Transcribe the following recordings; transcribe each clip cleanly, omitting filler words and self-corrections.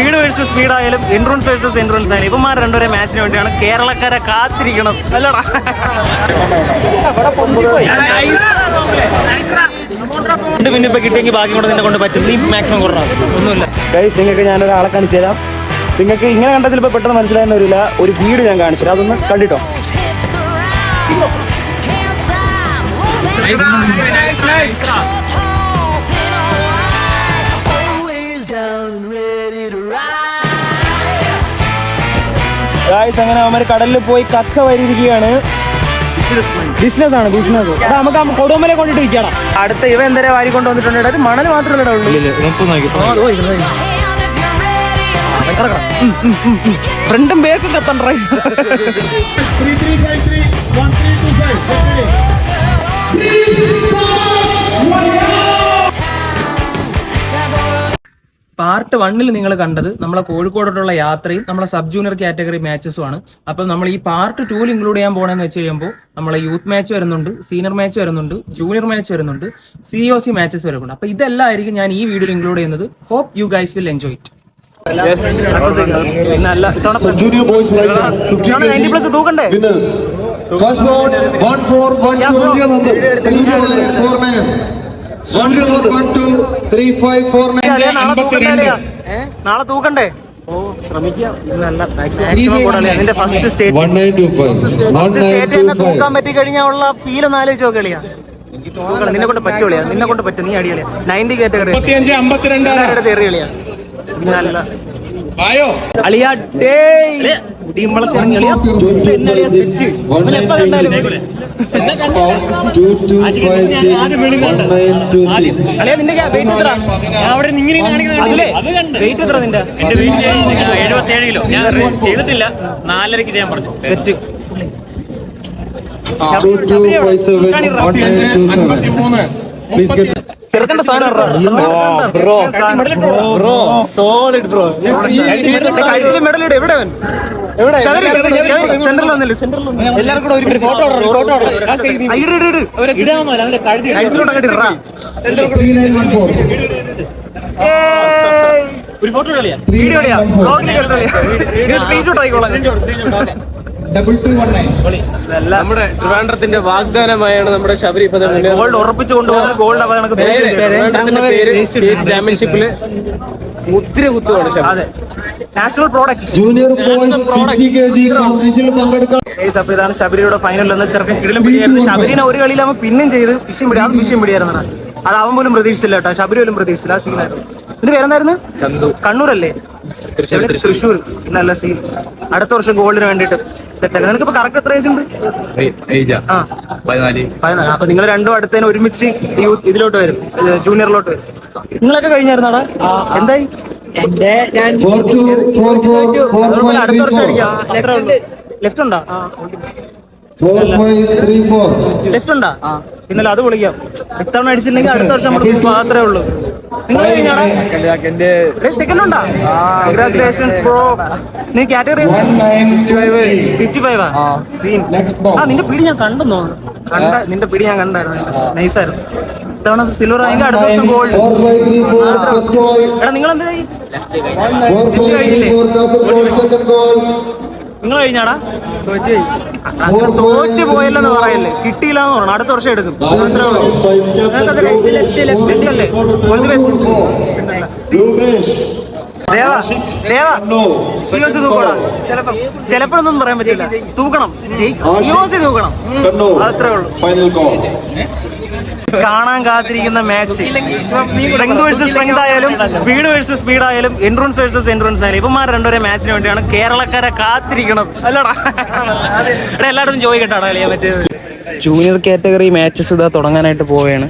Speed versus speed ആയാലും entrance versus entrance ആയാലും ഇവന്മാർ രണ്ടുപേരെ മാച്ചിന് വേണ്ടിയാണ് കേരളക്കാരെ കാത്തിരിക്കണം. അല്ലടാ പിന്നെ ഇപ്പൊ കിട്ടിയെങ്കിൽ ബാക്കി കൊണ്ട് നിന്നെ കൊണ്ട് പറ്റും. നീ മാക്സിമം കുറഞ്ഞ ഒന്നുമില്ല. ഗൈസ്, നിങ്ങൾക്ക് ഞാനൊരാളെ കാണിച്ചു തരാം. നിങ്ങൾക്ക് ഇങ്ങനെ കണ്ടാൽ ചിലപ്പോൾ പെട്ടെന്ന് മനസ്സിലായെന്ന് വരില്ല. ഒരു വീട് ഞാൻ കാണിച്ചു തരാം, അതൊന്ന് കണ്ടിട്ടോ. ഗൈസ്, അങ്ങനെ അവന്മാർ കടലിൽ പോയി കക്ക വരിയിരിക്കുകയാണ്. ബിസിനസ് ആണ്, ബിസിനസ്. അത് നമുക്ക് കൊടുമലെ കൊണ്ടിട്ട് ഇരിക്കണം. അടുത്ത ഇവ എന്തരെ വാരി കൊണ്ട് വന്നിട്ടുണ്ട്. അത് മണൽ മാത്രമല്ല ഉള്ളൂ. ഫ്രണ്ടും ബേക്കും കത്തണ്ട. പാർട്ട് 1 നിങ്ങൾ കണ്ടത് നമ്മളെ കോഴിക്കോടോട്ടുള്ള യാത്രയും നമ്മളെ സബ് ജൂനിയർ കാറ്റഗറി മാച്ചസും ആണ്. അപ്പം നമ്മൾ ഈ പാർട്ട് 2 ഇൻക്ലൂഡ് ചെയ്യാൻ പോകണമെന്ന് വെച്ച് കഴിയുമ്പോൾ നമ്മളെ യൂത്ത് മാച്ച് വരുന്നുണ്ട്, സീനിയർ മാച്ച് വരുന്നുണ്ട്, ജൂനിയർ മാച്ച് വരുന്നുണ്ട്, COC മാച്ചസ് വരുന്നുണ്ട്. അപ്പൊ ഇതെല്ലാം ആയിരിക്കും ഞാൻ ഈ വീഡിയോയിൽ ഇൻക്ലൂഡ് ചെയ്യുന്നത്. Hope you guys will enjoy it. Junior boys right now, 50 kg winners. First lot 1412 India Nandu 3949. Surya lot 123549. നാളെ തൂക്കണ്ടേ? ഓ ശ്രമിക്കാം. നിന്റെ ഫസ്റ്റ് സ്റ്റേറ്റ് 1925 തൂക്കാൻ പറ്റി കഴിഞ്ഞാൽ ഉള്ള ഫീൽ ഒന്ന് ആലോചിച്ച് നോക്കളിയാ. നിന്നെ കൊണ്ട് പറ്റുകളിയാ, നിന്നെ കൊണ്ട് പറ്റും. നീ അടികളിയാ 90 കാറ്റഗറി 52 എറികളിയാ. $77 കിലോ ഞാൻ ചെയ്തിട്ടില്ല. 4.5 ചെയ്യാൻ പറഞ്ഞു. ചെറുക്കണ്ട സാധനം സോളിഡ് ബ്രോ. മെഡൽ ഇട്. എവിടെ സെന്ററിൽ വന്നില്ല. എല്ലാവരും കൂടെ ഒരു ഫോട്ടോ ഒരു ഫോട്ടോ കളിയാ, വീഡിയോ കളിയാ, സ്ക്രീൻഷോട്ട് ആയിക്കോളാം. നമ്മുടെ ട്രിവാൻഡ്രത്തിന്റെ വാഗ്ദാനമായാണ് നമ്മുടെ ശബരി ഗോൾഡ് ഉറപ്പിച്ചു കൊണ്ടുപോകുന്ന ഗോൾഡ് ചാമ്പ്യൻഷിപ്പില് മുദ്ര കുത്തുവാണ്. അതെ, national product. Junior boys 50 kg കോമ്പറ്റീഷനിൽ പങ്കെടുക്കാം. അപ്പൊ ഇതാണ് ശബരിയുടെ ഫൈനൽ എന്ന ചെറുക്കൻ കിടിലും പിടിയായിരുന്നു. ശബരിനെ ഒരു കളിയിലാവുമ്പോൾ പിന്നെയും ചെയ്ത് വിഷയം പിടി. അത് വിഷയം പിടിയായിരുന്നു. അത് അവൻ പോലും പ്രതീക്ഷിച്ചില്ല കേട്ടോ. ശബരി പോലും പ്രതീക്ഷിച്ചില്ല. ആ സീനായിരുന്നു. ഇതിന്റെ പേരെന്തായിരുന്നു? കണ്ണൂരല്ലേ? തൃശ്ശൂർ. നല്ല സീൻ. അടുത്ത വർഷം ഗോൾഡിന് വേണ്ടിട്ട് സെറ്റ്. നിനക്കിപ്പോ കറക്റ്റ് എത്ര ഏജ് ഉണ്ട്? 14. അപ്പൊ നിങ്ങൾ രണ്ടും അടുത്തതിന് ഒരുമിച്ച് ഇതിലോട്ട് വരും, ജൂനിയറിലോട്ട് വരും. നിങ്ങളൊക്കെ കഴിഞ്ഞായിരുന്നാടാ? എന്തായി? അടുത്ത വർഷം അടിക്കാം. ലെഫ്റ്റ് ഉണ്ടോ? ലെഫ്റ്റ് ഉണ്ടാ? പിന്നല്ല അത് വിളിക്കാം. ഇത്തവണ അടിച്ചില്ലെങ്കിൽ അടുത്ത വർഷം നമുക്ക് മാത്രമേ ഉള്ളൂ. നിങ്ങൾ കഴിഞ്ഞാടാ? സെക്കൻഡ് ഉണ്ടാ? Congratulations bro. നീ കാറ്റഗറി 55 സീൻ. നിന്റെ പിടി ഞാൻ കണ്ടെന്ന് തോന്നുന്നു. നിന്റെ പിടി ഞാൻ കണ്ടായിരുന്നു. നൈസായിരുന്നു. ഇത്തവണ സിൽവർ ആയെങ്കിൽ അടുത്ത വർഷം ഗോൾഡ്. എടാ നിങ്ങൾ എന്തായി? നിങ്ങൾ കഴിഞ്ഞാടാ? തോറ്റു പോയല്ലെന്ന് പറയല്ലേ, കിട്ടിയില്ലാന്ന് പറഞ്ഞു. അടുത്ത വർഷം എടുക്കും. ചിലപ്പോഴൊന്നും പറയാൻ പറ്റില്ല. തൂക്കണം, തൂക്കണം, അത്രേ ഉള്ളൂ. കാണാൻ കാത്തിരിക്കുന്ന മാച്ച് സ്ട്രെങ്ത് വേഴ്സസ് സ്ട്രെങ്ത് ആയാലും സ്പീഡ് വേഴ്സസ് സ്പീഡ് ആയാലും എൻട്രൻസ് വേഴ്സസ് എൻട്രൻസ് ആയാലും ഇവന്മാർ രണ്ടുപേരെ മാച്ചിന് വേണ്ടിയാണ് കേരളക്കാരെ കാത്തിരിക്കണം. അല്ലടാ എല്ലായിടത്തും ചോദിക്കട്ടാടാ അല്ലേ മറ്റേ ജൂനിയർ കാറ്റഗറി മാച്ചസ് ഇതാ തുടങ്ങാനായിട്ട് പോവുകയാണ്.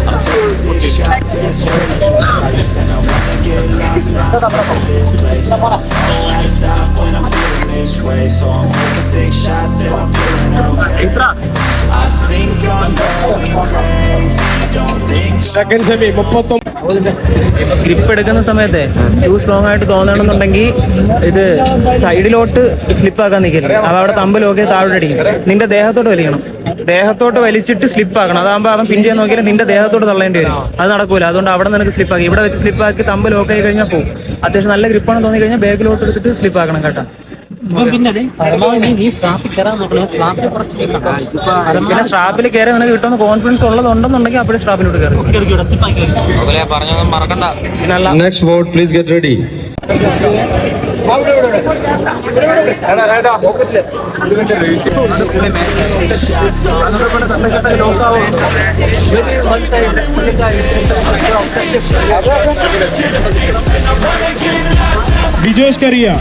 I'm taking 6 shots, yeah, straight to the face. And I wanna get lost, I'm stuck in this place. Know how to stop when I'm feeling this way. So I'm taking 6 shots till I'm feeling I think I'm going crazy. Don't think second semi 39. Grip എടുക്കുന്ന സമയത്തെ two strong ആയിട്ട് തോന്നണമെന്നുണ്ടെങ്കിൽ ഇത് സൈഡിലോട്ട് slip ആക്കാൻ നിൽക്കരുത്. അവ അവിടെ തമ്പിലൊക്കെ താഴോട്ട് അടിക്കും. നിന്റെ ദേഹത്തോട്ട് വലിക്കണം. ദേഹത്തോട്ട് വലിച്ചിട്ട് സ്ലിപ്പ് ആക്കണം. അതാകുമ്പോൾ അവൻ പിൻ ചെയ്യാൻ നോക്കിയാൽ നിന്റെ ദേഹത്തോട്ട് തള്ളേണ്ടി വരും. അത് നടക്കൂല. അതുകൊണ്ട് അവിടെ നിനക്ക് സ്ലിപ്പ് ആക്കി ഇവിടെ വെച്ച് സ്ലിപ്പ് ആക്കി തമ്പ് ലോക്ക് ആയി കഴിഞ്ഞാൽ പോകും. അത്യാവശ്യം നല്ല ഗ്രിപ്പാണെന്ന് തോന്നി കഴിഞ്ഞാൽ ബാക്കിലോട്ട് എടുത്തിട്ട് സ്ലിപ്പ് ആക്കണം കേട്ടോ. പിന്നെ സ്ട്രാപ്പിൽ കയറി നിനക്ക് കിട്ടുന്ന കോൺഫിഡൻസ് ഉള്ളതുണ്ടെന്നുണ്ടെങ്കിൽ അപ്പോഴും സ്ട്രാപ്പിലോട്ട് കയറി. Next vote, please get ready. Vijosh Karia,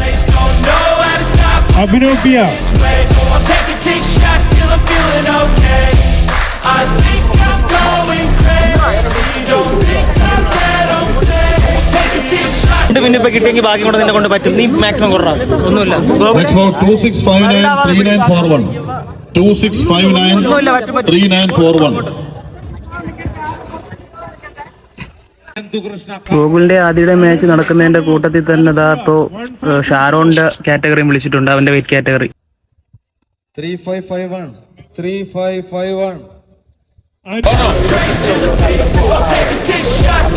Abhinav Pia, I'm taking 6 shots till I'm feeling okay. I think I'm going crazy. Don't think I'll get on stage. Taking 6 shots. പിന്നെ ഇപ്പൊ കിട്ടിയെങ്കിൽ ബാക്കി കൊണ്ട് നിന്നെ കൊണ്ട് പറ്റും. നീ മാക്സിമം കുറവാ. ഒന്നുമില്ല. Next vote 2659 3941. 2659 3941. ഗോകുലിന്റെ ആദ്യയുടെ മാച്ച് നടക്കുന്നതിന്റെ കൂട്ടത്തിൽ തന്നെ ഇപ്പോ ഷാരോണിന്റെ കാറ്റഗറിയും വിളിച്ചിട്ടുണ്ട്. അവന്റെ wait category 3551 3551. Straight to the face. I'm taking 6 shots.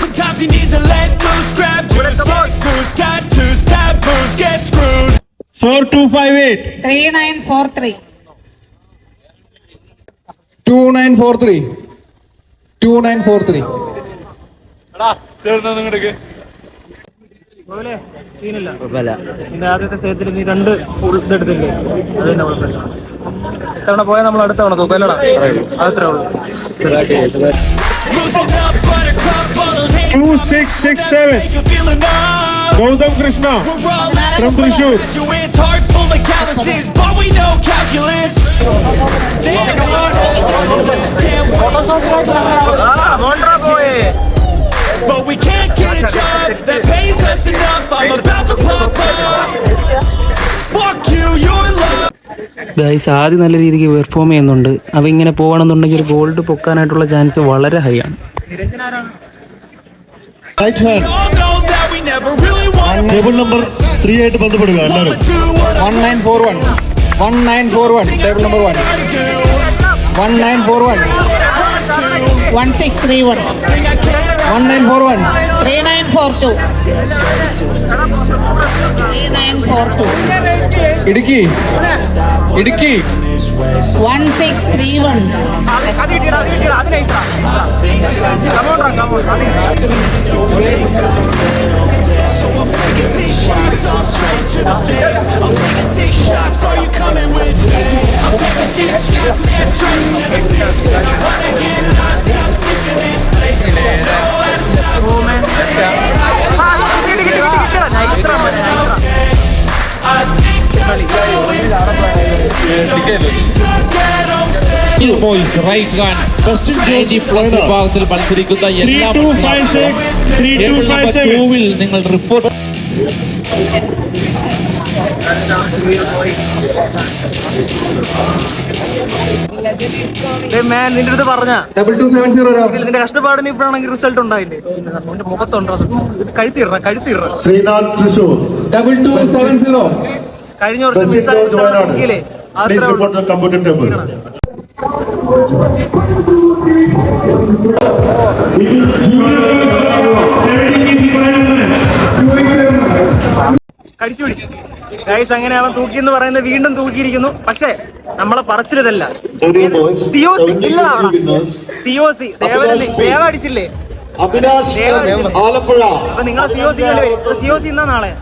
Sometimes you need to let loose. Grab juice, get goose. Tattoos, taboos, get screwed. 4258, 3943. 2943, 2943. നിന്റെ ആദ്യത്തെ സ്റ്റേജിൽ നീ 2 ഇതെടുത്തില്ലേ? അത് തന്നെ കുഴപ്പമില്ല. ഇത്തവണ പോയാൽ നമ്മൾ അടുത്ത തവണ തൂക്കല്ലടാ. അതത്രേ ഉള്ളൂ. Loosen up, buttercup, all those haters 2667, make you feel enough. Gautam Krishna We're all from Thrissur. graduates, hearts full of calluses, but we know calculus. Damn, calculus can't wait. But we can't get a job that pays us enough. I'm about to pop up. Fuck you, your love. Guys ആദ്യം നല്ല രീതിക്ക് perform ചെയ്യുന്നുണ്ട്. അവ ഇങ്ങനെ പോകണമെന്നുണ്ടെങ്കിൽ ഒരു gold പൊക്കാനായിട്ടുള്ള chance വളരെ high ആണ്. Right hand. All know that we never really want Table number 3 ആയിട്ട് ബന്ധപ്പെടുക എല്ലാവരും. to do what I 1941, 1941, table number 1, do. 1941, 1631. Think I can. 1941, 3942. 3942. Idiki, Idiki, 1631. So I'm taking 6 shots all straight to the face. I'm taking 6 shots, are you coming with me? I'm taking 6 shots, yeah, straight to the face. And I wanna get lost, I'm sick of this place. Don't know how to stop. I think I'm going crazy. Don't think I'll get on stage. Points right hand First in Jones 90+ വിഭാഗത്തിൽ മത്സരിക്കുന്ന എല്ലാ 3256, 3257. 2-ൽ നിങ്ങൾ report നിന്റെ അടുത്ത് പറഞ്ഞ 2270. നിന്റെ കഷ്ടപ്പാടിന് ഇപ്പോഴാണെങ്കിൽ result ഉണ്ടായില്ലേ? നിന്റെ മുഖത്തുണ്ടോ? ഇത് കഴുത്തിറ ശ്രീനാഥ് തൃശൂർ. 2270. കഴിഞ്ഞ വർഷം First in George Wayanad. മിസ്സായില്ലേ? Please report the computer table. കടിച്ചു പിടിച്ചു ഗൈസ്. അങ്ങനെ അവൻ തൂക്കി എന്ന് പറയുന്നത് വീണ്ടും തൂക്കിയിരിക്കുന്നു. പക്ഷേ നമ്മളെ പറച്ചിലതല്ല. Junior boys, 70 kg winners. COC ദേവ അടിച്ചില്ലേ? അഭിലാഷ് ആലപ്പുഴ. അപ്പൊ നിങ്ങളെ COC ഇന്നാ നാളെ?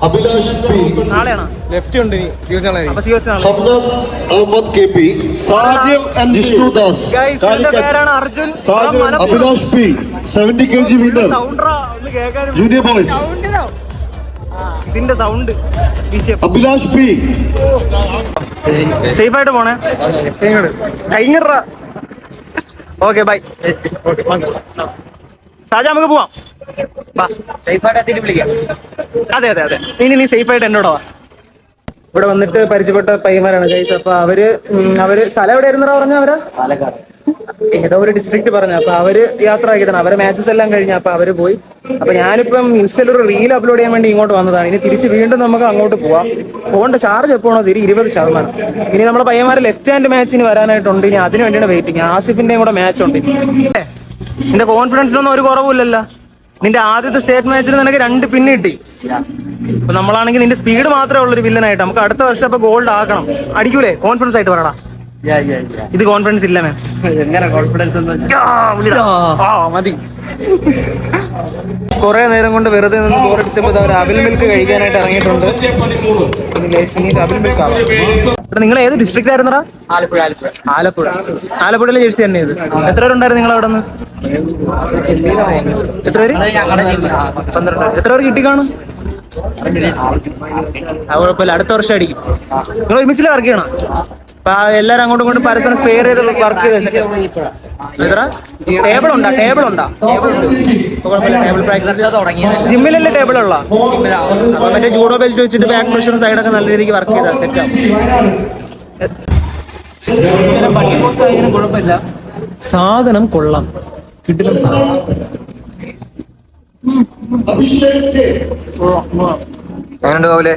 അഭിലാഷ് പി. നാളെയാണോ? ലെഫ്റ്റ് ഉണ്ട് ഇനി. അപ്പൊ COC നാളെ. ഹബ്നാസ് അഹമ്മദ് KP. സാജിം ജിഷ്ണുദാസ്. ഗൈസ് പേരാണ് Arjun. Abhilash P 70 kg winner. സൗണ്ടറാ ഒന്ന് കേൾക്കാനും. Junior boys. ഇതിന്റെ സൗണ്ട് വിഷയം. അഭിലാഷ് പി. സേഫ് ആയിട്ട് പോണേ. Okay bye. സാജ നമുക്ക് പോവാം. അതെ നീ സേഫ് ആയിട്ട് എന്നോട് വാ. ഇവിടെ വന്നിട്ട് പരിചയപ്പെട്ട പയ്യന്മാരാണ് ഗൈസ്. അപ്പൊ അവര് സ്ഥലം എവിടെയായിരുന്നു പറഞ്ഞ അവര് ഏതോ ഒരു ഡിസ്ട്രിക്ട് പറഞ്ഞു. അപ്പൊ അവര് യാത്ര ആക്കിയതാണ്. അവരെ മാച്ചസ് എല്ലാം കഴിഞ്ഞ അപ്പൊ അവര് പോയി. അപ്പൊ ഞാനിപ്പം ഇൻസ്റ്റയിൽ ഒരു റീൽ അപ്ലോഡ് ചെയ്യാൻ വേണ്ടി ഇങ്ങോട്ട് വന്നതാണ്. ഇനി തിരിച്ച് വീണ്ടും നമുക്ക് അങ്ങോട്ട് പോവാം. ഫോണിന്റെ ചാർജ് എപ്പോഴാണോ 20%. ഇനി നമ്മുടെ പയ്യന്മാർ ലെഫ്റ്റ് ഹാൻഡ് മാച്ചിന് വരാനായിട്ടുണ്ട്. ഇനി അതിന് വേണ്ടിയാണ് വെയിറ്റിംഗ്. ആസിഫിന്റെയും കൂടെ മാച്ച് ഉണ്ട്. നിന്റെ കോൺഫിഡൻസിനൊന്നും ഒരു കുറവില്ലല്ലോ. നിന്റെ ആദ്യത്തെ സ്റ്റേറ്റ് മാച്ചിൽ നിനക്ക് 2 പിന്ന് കിട്ടി. അപ്പൊ നമ്മളാണെങ്കിൽ നിന്റെ സ്പീഡ് മാത്രമേ ഉള്ളൊരു വില്ലനായിട്ട്. നമുക്ക് അടുത്ത വർഷം അപ്പൊ ഗോൾഡ് ആക്കണം. അടിക്കൂലേ? കോൺഫിഡൻസ് ആയിട്ട് പറയടാ. ഇത് കോൺഫിഡൻസ് ഇല്ല മാം. മതി. കുറെ നേരം കൊണ്ട് വെറുതെ നിന്ന് ബോറടിച്ചപ്പോ അവർ അവിൽ മിൽക്ക് കഴിക്കാനായിട്ട് ഇറങ്ങിയിട്ടുണ്ട്. അവിൽ മിൽക്ക് ആവാം. നിങ്ങൾ ഏത് ഡിസ്ട്രിക്റ്റ് ആയിരുന്നടാ? ആലപ്പുഴ. ആലപ്പുഴയിലെ ജേഴ്സി തന്നെ ഇത്. എത്ര പേരുണ്ടായിരുന്നു നിങ്ങൾ അവിടെ നിന്ന്? എത്ര പേര്? 12. എത്ര പേര് കിട്ടി കാണും? കുഴപ്പമില്ല, അടുത്ത വർഷം അടിക്കും. നിങ്ങൾ ഒരുമിച്ചില്ല വർക്ക് ചെയ്യണം. അപ്പൊ എല്ലാരും അങ്ങോട്ടും ഇങ്ങോട്ടും പരസ്പരം സ്പെയർ ചെയ്ത് വർക്ക് ചെയ്ത് ടേബിൾ ഉണ്ടാ? ടേബിൾ പ്രാക്ടീസ് ജിമ്മിലല്ലേ ടേബിൾ ഉള്ള? മറ്റേ ജൂഡോ ബെൽറ്റ് വെച്ചിട്ട് ബാക്ക് പ്രഷറും സൈഡൊക്കെ നല്ല രീതിക്ക് വർക്ക് ചെയ്താൽ സെറ്റ് ആവും. ബട്ടി പോസ്റ്റ് ആയാലും കുഴപ്പമില്ല, സാധനം കൊള്ളാം. കിട്ടില്ല സാധനം. പോലെ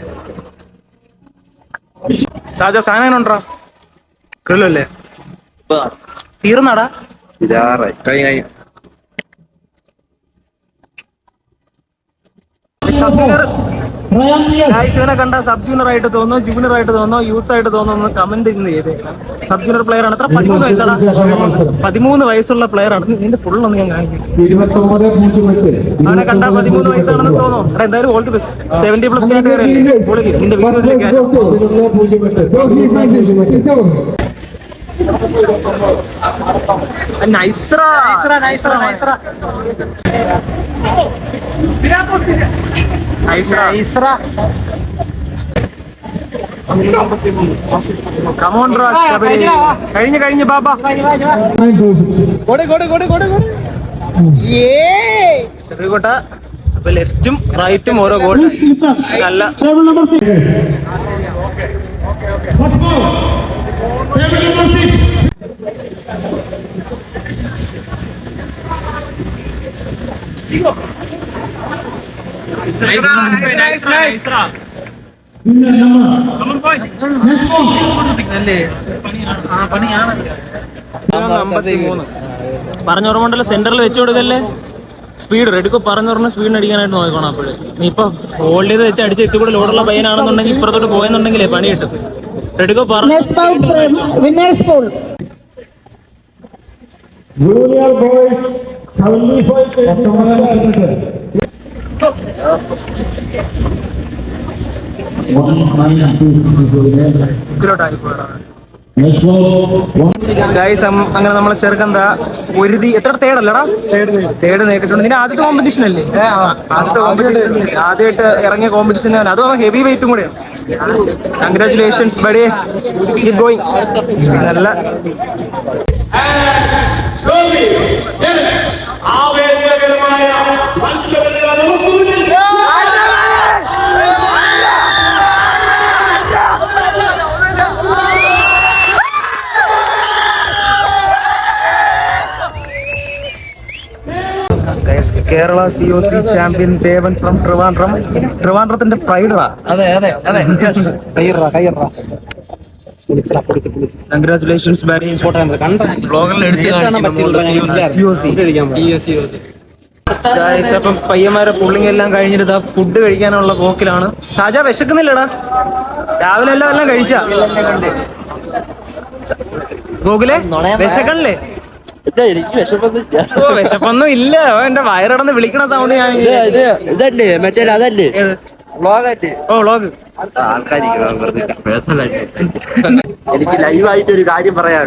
സാജ സാധനം ഉണ്ടോ? കിളല്ലേ തീർന്നാടാ? ഇവനെ കണ്ട സബ് ജൂനിയർ ആയിട്ട് തോന്നുന്നു, ജൂനിയർ ആയിട്ട് തോന്നുന്നു, യൂത്ത് ആയിട്ട് തോന്നുന്നു. കമന്റ് ഇന്ന് ചെയ്തേക്കണം. സബ് ജൂനിയർ പ്ലെയർ ആണ്. എത്ര? 13 വയസ്സാണ്. 13 വയസ്സുള്ള പ്ലെയർ ആണ്. നിന്റെ ഫുൾ ഒന്ന് ഞാൻ കാണിക്കും. അവനെ കണ്ടാ 13 വയസ്സാണെന്ന് തോന്നുന്നു. എന്തായാലും ഓൾ ദി ബെസ്റ്റ്. 70+ കാറ്റഗറി നിന്റെ വീഡിയോയിലേക്ക് കഴിഞ്ഞ ബാബാ ചെറിയകോട്ട. അപ്പൊ ലെഫ്റ്റും റൈറ്റും ഓരോ ഗോൾ. നല്ല പറഞ്ഞോർമ്മണ്ടല്ലോ, സെന്ററിൽ വെച്ച് കൊടുക്കല്ലേ. സ്പീഡ് റെഡിക്കോ പറഞ്ഞോർമ്മ സ്പീഡിന് അടിക്കാനായിട്ട് നോക്കണം. അപ്പോഴ് നീ ഇപ്പൊ ഹോൾഡ് ചെയ്ത് വെച്ച് അടിച്ച് എത്തി കൂടെ ലോഡുള്ള പയ്യനാണെന്നുണ്ടെങ്കിൽ ഇപ്പുറത്തോട്ട് പോയെന്നുണ്ടെങ്കിലേ പണി കിട്ടും. റെഡിക്കോ പറഞ്ഞു ജൂനിയർ ബോയ്സ് 75 അങ്ങനെ നമ്മളെ ചെറുക്കന്താ ഒരുതി എത്ര തേടല്ലടാ? തേട് നേടിയിട്ടുണ്ട്. നിന്റെ ആദ്യത്തെ കോമ്പറ്റീഷൻ അല്ലേ? ആദ്യത്തെ കോമ്പറ്റീഷൻ, ആദ്യമായിട്ട് ഇറങ്ങിയ കോമ്പറ്റീഷൻ. അതും അവൻ ഹെവി വെയിറ്റും കൂടെയാണ്. Congratulations buddy, keep going. നല്ല Kerala COC champion Devan from Trivandrum. ട്രിവാൻഡ്രത്തിന്റെ പ്രൈഡറാ. അതെ അതെ അതെ. Congratulations very important. അപ്പം പയ്യന്മാരെ പുള്ളിങ് എല്ലാം കഴിഞ്ഞിട്ട് ഫുഡ് കഴിക്കാനുള്ള പോക്കിലാണ്. സാജ വിശക്കുന്നില്ലടാ? രാവിലെ എല്ലാം കഴിച്ചാ? ഗോകുലെ വിശക്കണില്ലേ? വിശപ്പൊന്നും ഇല്ല. എന്റെ വയറടന്ന് വിളിക്കണ സൗണ്ട് ഞാൻ ഇതല്ലേ മറ്റേ അതല്ലേ വ്ളോഗ്. എനിക്ക് ലൈവായിട്ട് ഒരു കാര്യം പറയാം.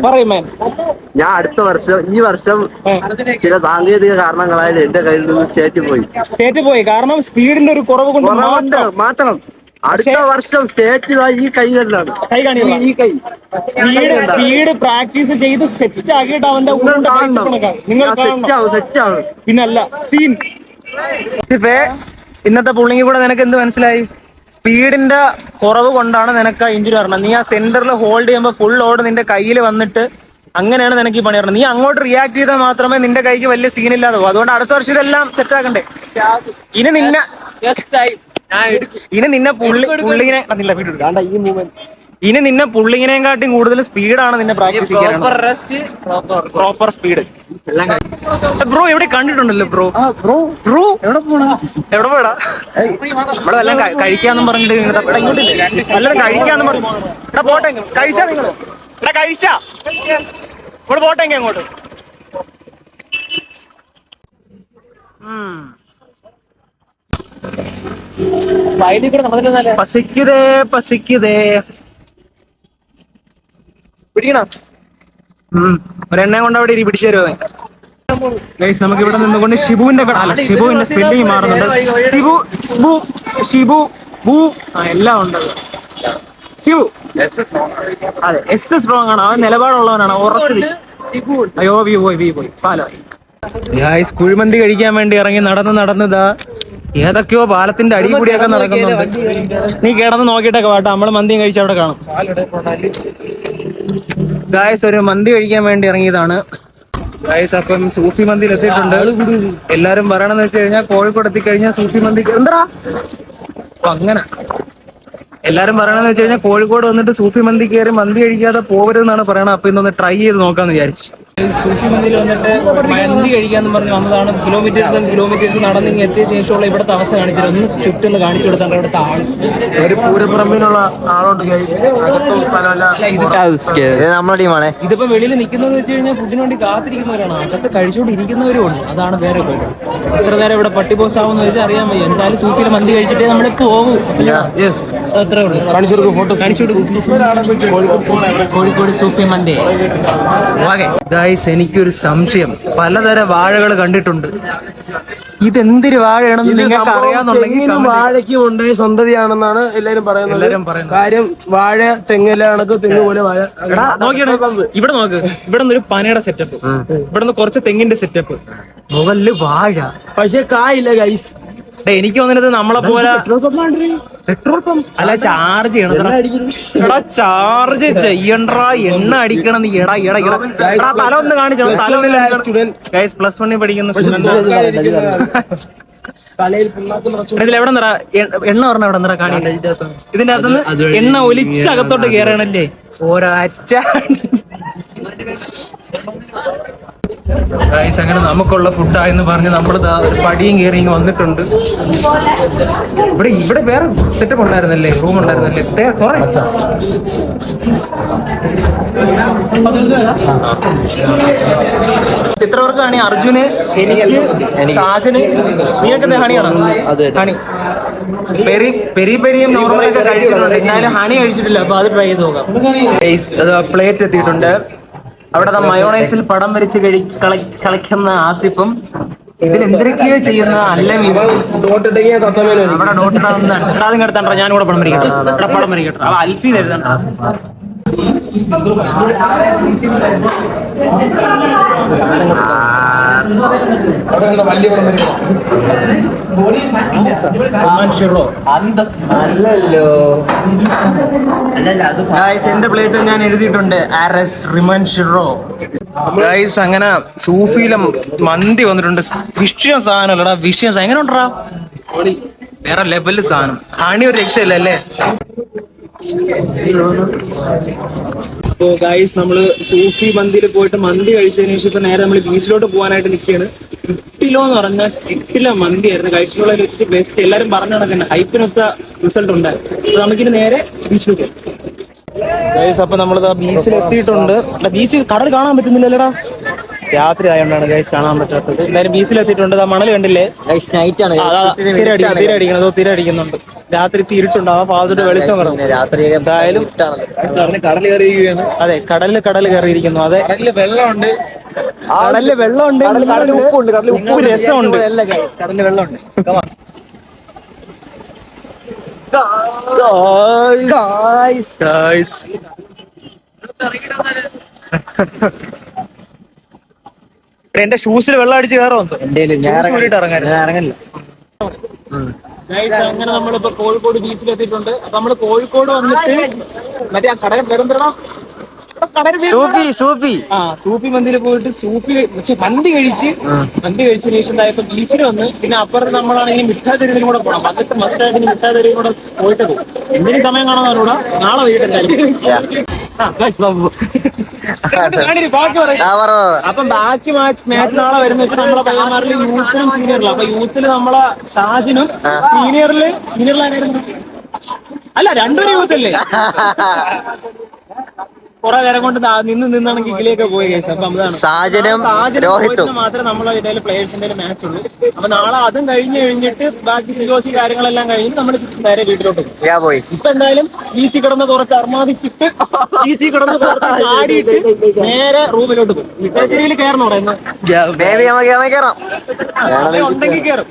ഞാൻ അടുത്ത വർഷം, ഈ വർഷം ചില സാങ്കേതിക കാരണങ്ങളാൽ എന്റെ കയ്യിൽ നിന്ന് സ്റ്റേറ്റ് പോയി. കാരണം സ്പീഡിന്റെ ഒരു കുറവ് കൊണ്ട് മാത്രം. അടുത്ത വർഷം സ്റ്റേറ്റ് ഈ കൈകളിലാണ്. ഈ കൈ സ്പീഡ് പ്രാക്ടീസ് ചെയ്ത് സെറ്റ് ആക്കിയിട്ട് അവന്റെ സെറ്റാവും. പിന്നല്ല സീൻ. ഇന്നത്തെ പുള്ളിങ്ങി കൂടെ നിനക്ക് എന്ത് മനസ്സിലായി? സ്പീഡിന്റെ കുറവ് കൊണ്ടാണ് നിനക്ക് ആ ഇഞ്ചുറി വരണം. നീ ആ സെന്ററിൽ ഹോൾഡ് ചെയ്യുമ്പോൾ ഫുൾ ലോഡ് നിന്റെ കയ്യിൽ വന്നിട്ട് അങ്ങനെയാണ് നിനക്ക് ഈ പണി വരണം. നീ അങ്ങോട്ട് റിയാക്ട് ചെയ്താൽ മാത്രമേ നിന്റെ കൈക്ക് വലിയ സീനില്ലാതെ പോകും. അതുകൊണ്ട് അടുത്ത വർഷം ഇതെല്ലാം സെറ്റ് ആക്കണ്ടേ. ഇനി നിന്നെ പുള്ളിങ്ങനെ ഇനി നിന്നെ പുള്ളിങ്ങിനെയും കാട്ടിയും കൂടുതൽ സ്പീഡാണ് നിന്നെ പ്രാക്ടീസ് ചെയ്യാൻ. Proper speed. ബ്രോ എവിടെ കണ്ടിട്ടുണ്ടല്ലോ ബ്രോ. ബ്രോ എവിടെ പോടാ? ഇവിടെ എല്ലാം കഴിക്കാന്നും പറഞ്ഞിട്ട് വല്ലതും കഴിക്കാന്നും പറഞ്ഞു. എടാ പോട്ടെ, കഴിച്ചാ നിങ്ങള്? എടാ കഴിച്ചാ? ഇവിടെ പോട്ടെങ്കി അങ്ങോട്ട്. പസിക്കുതേ പിടിക്കണം. ഒരെണ്ണയും കൊണ്ട് അവിടെ പിടിച്ചു തരുമോ? ഗൈസ് നമുക്ക് ഇവിടെ നിന്നുകൊണ്ട് ഷിബുവിന്റെ സ്പെല്ലിങ് മാറുന്നുണ്ട്. ഷിബു എല്ലാം ഉണ്ട്. ഷിബു അതെ, എസ് സ്ട്രോങ് ആണ്. അവൻ നിലപാടുള്ളവനാണ്, ഉറച്ചത്. അയ്യോ വി പോയി പാലമായി. ഗൈസ് കുഴിമന്തി കഴിക്കാൻ വേണ്ടി ഇറങ്ങി നടന്നതാ ഏതൊക്കെയോ പാലത്തിന്റെ അടി കൂടിയൊക്കെ നടക്കുന്നുണ്ട്. നീ കിടന്ന് നോക്കിയിട്ടൊക്കെ വാട്ടോ, നമ്മള് മന്തിയും കഴിച്ച് അവിടെ കാണും. ഗായ്സ് ഒരു മന്തി കഴിക്കാൻ വേണ്ടി ഇറങ്ങിയതാണ് ഗായ്സ്. അപ്പം സൂഫി മന്തിയിൽ എത്തിയിട്ടുണ്ട്. എല്ലാരും പറയണെന്ന് വെച്ച് കഴിഞ്ഞാൽ കോഴിക്കോട് എത്തിക്കഴിഞ്ഞാൽ സൂഫി മന്തി എന്താ അങ്ങനെ എല്ലാരും പറയണെന്ന് വെച്ച് കഴിഞ്ഞാൽ കോഴിക്കോട് വന്നിട്ട് സൂഫി മന്തി കയറി മന്തി കഴിക്കാതെ പോകരുതെന്നാണ് പറയണത്. അപ്പൊ ഇന്നൊന്ന് ട്രൈ ചെയ്ത് നോക്കാന്ന് വിചാരിച്ചു. സൂഫി മന്തിയിൽ വന്നിട്ട് മന്തി കഴിക്കാന്ന് പറഞ്ഞ് വന്നതാണ്. കിലോമീറ്റേഴ്സ് നടന്നിങ്ങ് എത്തിയ ശേഷമുള്ള ഇവിടുത്തെ അവസ്ഥ കാണിച്ചിട്ട് ഒന്ന് ഷിഫ്റ്റ് ഒന്ന് കാണിച്ചു കൊടുത്താണ്. ഇവിടുത്തെ ആള് ഒരു പൂരപ്പറമ്പിനുള്ള ആളുണ്ട് ഗൈസ്. നമ്മുടെ ടീമാണ്. ഇതിപ്പോ വെളിയിൽ നിൽക്കുന്നതെന്ന് വെച്ച് കഴിഞ്ഞാൽ ഫുഡിന് വേണ്ടി കാത്തിരിക്കുന്നവരാണ്. അകത്ത് കഴിച്ചുകൊണ്ടിരിക്കുന്നവരും ഉണ്ട്. അതാണ് വേറെ കാര്യം. എത്ര നേരം ഇവിടെ പട്ടിപോസ് ആവുമെന്ന് വെച്ചാൽ അറിയാൻ വയ്യ. എന്തായാലും സൂഫിയിൽ മന്തി കഴിച്ചിട്ടേ നമ്മളെ പോകും. അത്രേ ഉള്ളൂ. കോഴിക്കോട് സൂഫി മന്തി. ഗൈസ് എനിക്കൊരു സംശയം. പലതരം വാഴകൾ കണ്ടിട്ടുണ്ട്. ഇതെന്തൊരു വാഴയാണെന്ന് നിങ്ങൾക്ക് അറിയാന്നുണ്ടെങ്കിൽ വാഴയ്ക്ക് ഉണ്ടായ സന്തതിയാണെന്നാണ് എല്ലാരും പറയുന്നത്. കാര്യം വാഴ തെങ്ങല്ല കണക്ക് തെങ്ങ് പോലെ വാഴ. ഇവിടെ നോക്ക്, ഇവിടെ നിന്ന് ഒരു പനയുടെ സെറ്റപ്പ്, ഇവിടെ നിന്ന് കുറച്ച് തെങ്ങിന്റെ സെറ്റപ്പ്, മുകളില് വാഴ. പക്ഷെ കായില്ല ഗൈസ്. എനിക്ക് തോന്നുന്നത് നമ്മളെ പോലെ പെട്രോൾ പമ്പ് അല്ല, ചാർജ് ചെയ്യണം. ചാർജ് ചെയ്യണ്ടാ, എണ്ണ അടിക്കണം. നീ എടാ തല ഒന്ന് കാണിച്ചോ. ഗൈസ് +1 പഠിക്കുന്ന ഇതിൽ എവിടെ നിറ എണ്ണ പറഞ്ഞ എവിടെ നിറ കാണി. ഇതിന്റെ അകത്തുനിന്ന് എണ്ണ ഒലിച്ചകത്തോട്ട് കയറണല്ലേ ഒരച്ച. ഗൈസ് അങ്ങനെ നമുക്കുള്ള ഫുഡായെന്ന് പറഞ്ഞ് നമ്മൾ പടിയും കയറി ഇങ്ങ് വന്നിട്ടുണ്ട്. ഇവിടെ വേറെ സെറ്റപ്പ് ഉണ്ടായിരുന്നല്ലേ, റൂം ഉണ്ടായിരുന്നല്ലേ. ഇത്ര പേർക്ക് ഹണി. അർജുന്, എനിക്ക്, സാജന്. നീയൊക്കെ ഹണിയാണോ? ഹണി പെരിയും നോർമലൊക്കെ കഴിച്ചിട്ടുണ്ട്. എന്നാലും ഹണി കഴിച്ചിട്ടില്ല. അപ്പൊ അത് ട്രൈ ചെയ്ത് നോക്കാം. പ്ലേറ്റ് എത്തിയിട്ടുണ്ട്. അവിടെ മയോണൈസിൽ പടം വരച്ച് കളിക്കുന്ന ആസിഫും ഇതിൽ എന്തൊക്കെയോ ചെയ്യുന്ന അല്ലം. അവിടെ ഡോട്ടിടാതെ എടുത്താണ്ടോ ഞാൻ കൂടെ പടം വരയ്ക്കട്ടെ. ഇവിടെ പടം വരയ്ക്കട്ടെ. അവ അൽഫീൽ എഴുതണ്ട. എന്റെ പ്ലേറ്റിൽ ഞാൻ എഴുതിയിട്ടുണ്ട് RS റിമൻ ഷിറോ. ഗൈസ് അങ്ങനെ സൂഫിയിലെ മന്തി വന്നിട്ടുണ്ട്. വിഷയം സാധനം അല്ലടാ, വിഷയം സാധനം. എങ്ങനെ ഉണ്ടാ? വേറെ ലെവലില് സാധനം. ഹണി ഒരു രക്ഷയില്ല അല്ലേ. ഗൈസ് നമ്മള് സൂഫി മന്തിയിൽ പോയിട്ട് മന്തി കഴിച്ചതിന് ശേഷം ഇപ്പൊ നേരെ നമ്മൾ ബീച്ചിലോട്ട് പോകാനായിട്ട് നിൽക്കുകയാണ്. 8 കിലോ എന്ന് പറഞ്ഞാൽ 8 കിലോ മന്തി ആയിരുന്നു കഴിച്ചിട്ടുള്ള വെച്ചിട്ട് ബെസ്റ്റ്. എല്ലാരും പറഞ്ഞു നടക്കണ്ട, ഹൈപ്പിനൊത്ത റിസൾട്ട് ഉണ്ടായി. അപ്പൊ നമുക്കിനി നേരെ ബീച്ചിലോട്ട് പോകാം. ഗൈസ് അപ്പൊ നമ്മളിതാ ബീച്ചിൽ എത്തിയിട്ടുണ്ട്. ബീച്ച് കടൽ കാണാൻ പറ്റുന്നില്ലല്ലേടാ, രാത്രി ആയതുകൊണ്ടാണ് ഗൈസ് കാണാൻ പറ്റാത്തത്. എന്തായാലും ബീച്ചിൽ എത്തിയിട്ടുണ്ട്. മണൽ കണ്ടില്ലേ, തിര അടിക്കുന്നുണ്ട്. രാത്രി ഇരുട്ടുണ്ട്. ആ പാവത്തിന്റെ വെളിച്ചം പറഞ്ഞു. എന്തായാലും കടൽ കയറിയിരിക്കുകയാണ്. അതെ, കടല് കയറിയിരിക്കുന്നു. അതെ, വെള്ളമുണ്ട്. കടലില് വെള്ളമുണ്ട്, കടലിൽ ഉപ്പുണ്ട്, കടലിൽ ഉപ്പ് രസമുണ്ട്, കടലിൽ വെള്ളമുണ്ട്. എന്റെ ഷൂസിൽ വെള്ളം അടിച്ച് കയറുമോ? ഇറങ്ങാൻ ഇറങ്ങില്ല. അങ്ങനെ നമ്മളിപ്പോ കോഴിക്കോട് ബീച്ചിൽ എത്തിയിട്ടുണ്ട്. അപ്പൊ നമ്മള് കോഴിക്കോട് വന്നിട്ട് മറ്റേ ആ കടയിൽ പേരെന്തരണം, സൂഫി മന്തിയിൽ പോയിട്ട് മന്തി കഴിച്ചതിന് ശേഷം ഇതായപ്പോ ബീച്ചിൽ വന്ന് പിന്നെ അപ്പുറത്ത് നമ്മളാണെങ്കിൽ മിഠാതെരുവിലും കൂടെ പോകണം. വന്നിട്ട് മസ്റ്റായിട്ട് മിഠാതെരുവിലും കൂടെ പോയിട്ട് പോകും. എന്തിനും സമയം കാണാൻ നാളെ വൈകിട്ടുണ്ടായിരിക്കും. അപ്പം ബാക്കി മാച്ച് നാളെ വരുന്ന വെച്ചാൽ നമ്മളെ പയ്യന്മാരിൽ യൂത്തിലും സീനിയറിലും. അപ്പൊ യൂത്തില് നമ്മളെ സാജിനും സീനിയറിലായിരുന്നു അല്ല രണ്ടുപേരും യൂത്തല്ലേ. കുറെ നേരം കൊണ്ട് നിന്നാണ് കിക്കിലേക്ക് പോയി കഴിച്ചത്. അപ്പൊ സാജനും മാത്രമേ നമ്മളെ ഇടയിൽ പ്ലേയേഴ്സിന്റെ മാച്ച് ഉള്ളൂ. അപ്പൊ നാളെ അതും കഴിഞ്ഞിട്ട് ബാക്കി സിലോസി കാര്യങ്ങളെല്ലാം കഴിഞ്ഞ് നമ്മൾ നേരെ വീട്ടിലോട്ട് പോയി. ഇപ്പൊ എന്തായാലും ബീച്ചിൽ കിടന്ന് കുറച്ച് അർമാദിച്ചിട്ട് ചാടിയിട്ട് നേരെ റൂമിലോട്ട് പോകും. മിഠായിത്തെരുവിൽ കയറണം പറയുന്നത് ഉണ്ടെങ്കിൽ കയറും.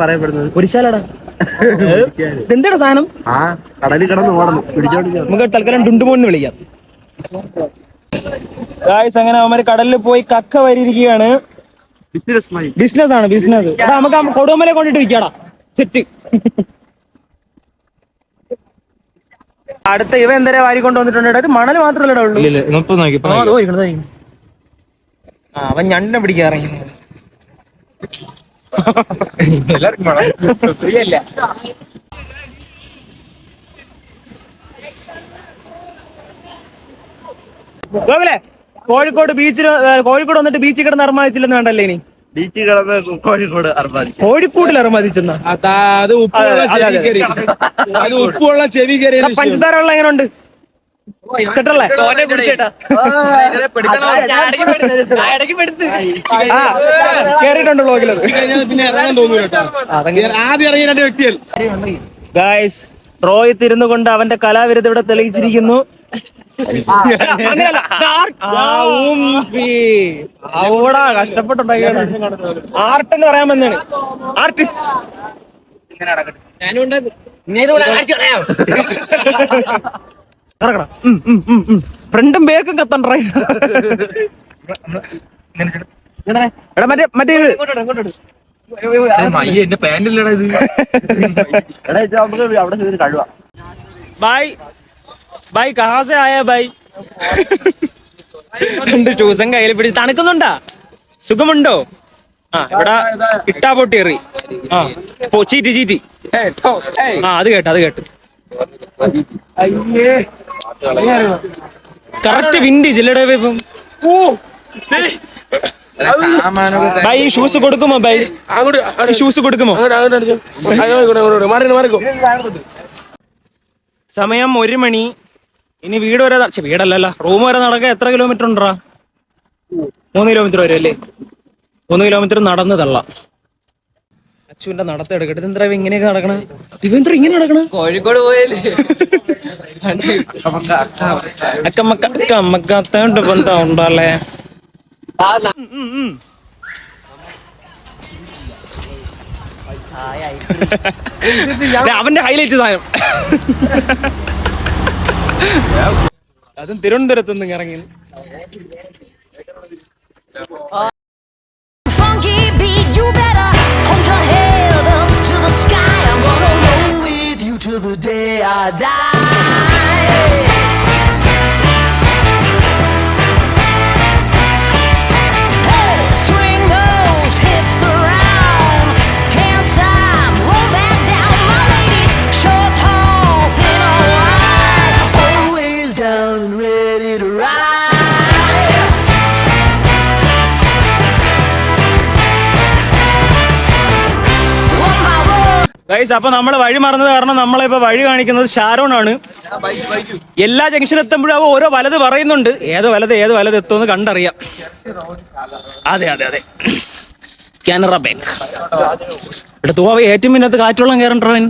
പറയപ്പെടുന്നത് കുരിശാലടാ എന്താണ് സാധനം? കടലിൽ കിടന്ന് ഓടണം, നമുക്ക് തൽക്കാലം ഡുണ്ടുമോന്ന് വിളിക്കാം. ഗായ്സ് അങ്ങനെ അവന്മാര് കടലിൽ പോയി കക്ക വരിയിരിക്കുകയാണ്. ബിസിനസ് ആണ് ബിസിനസ്. നമുക്ക് കൊടുമല കൊണ്ടിട്ട് വിൽക്കാടാ സെറ്റ്. അടുത്ത ഇവ എന്തര വാരി കൊണ്ട് വന്നിട്ടുണ്ട്. ഇത് മണൽ മാത്രമല്ലടാ ഉള്ളൂ. അവൻ ഞണ്ടിനെ പിടിക്കാറില്ല. കോഴിക്കോട് വന്നിട്ട് ബീച്ചിൽ കിടന്ന് അർമാദിച്ചില്ലെന്ന് വേണ്ടല്ലേ? ഇനി ബീച്ചിൽ കിടന്ന് കോഴിക്കോടിൽ അർമാദിച്ചെന്നാ അത് ഉപ്പുള്ള ചെവി കയറി പഞ്ചസാര വെള്ളം എങ്ങനെ ഉണ്ട്? കേറിയിട്ടുണ്ട് ബ്ലോഗിൽ. പിന്നെ ഇറങ്ങാൻ തോന്നൂല. ആദ്യം ഇറങ്ങിയ രണ്ട് വ്യക്തികൾ ഗായ്സ് റോയത്ത് ഇരുന്നു കൊണ്ട് അവന്റെ കലാവിരുദ്ധ ഇവിടെ തെളിയിച്ചിരിക്കുന്നു. കഷ്ടപ്പെട്ടുണ്ടാക്കിയാണ് ആർട്ട് എന്ന് പറയാൻ വന്നാണ്. ആർട്ടിസ്റ്റ് ഫ്രണ്ടും ബേക്കും കത്തണ്ട. മറ്റേ എന്റെ പാന്റില്ലടാ ഇത്. അവിടെ കഴിവാ. ബൈ കഹാസെ ആയാ ബൈ. രണ്ട് ചൂസം കയ്യിൽ പിടിച്ച് തണുക്കുന്നുണ്ടാ? സുഖമുണ്ടോ? ഇവിടെ ഇട്ടാ പൊട്ടിയേറി. ചീറ്റി അത് കേട്ട് കറക്റ്റ് വിൻഡേജ് അല്ലേടാ ഇപ്പം. ബൈ ഷൂസ് കൊടുക്കുമോ? ബൈ ഷൂസ് കൊടുക്കുമോ? സമയം 1 മണി. ഇനി വീട് വരെ വീടല്ലല്ലോ റൂം വരെ നടക്കാൻ എത്ര കിലോമീറ്റർ ഉണ്ടാ? 3 കിലോമീറ്റർ വരും അല്ലേ? 3 കിലോമീറ്റർ നടന്ന് തള്ളാം. അച്ഛൻ്റെ നടത്തം എടുക്കട്ടെ. ഇതെന്താ ഇങ്ങനെയൊക്കെ നടക്കണ? ഇവന്ത്ര ഇങ്ങനെ നടക്കണ? കോഴിക്കോട് പോയല്ലേ അക്കമ്മക്കാത്തോണ്ട് ബന്ധം ഉണ്ടല്ലേ? അവന്റെ ഹൈലൈറ്റ് സാധനം. അതും തിരുവനന്തപുരത്ത് നിന്ന് ഇറങ്ങി. Funky beat, you better hold your head up to the sky. I'm gonna roll with you till the day I die. Hey, swing those hips around. Can't stop, roll back down. My ladies, short, tall, thin or wide, always down and ready to ride. Guys അപ്പൊ നമ്മള് വഴി മറന്നത് കാരണം നമ്മളിപ്പോ വഴി കാണിക്കുന്നത് ഷാരോൺ ആണ്. എല്ലാ junction എത്തുമ്പോഴും അവ ഓരോ വലത് പറയുന്നുണ്ട്. ഏത് വലത് എത്തുമെന്ന് കണ്ടറിയാം. അതെ കാനറ ബാങ്ക് എടുത്തു പോവ. ഏറ്റവും പിന്നത്ത് കാറ്റുവെള്ളം കയറണ്ടവൻ.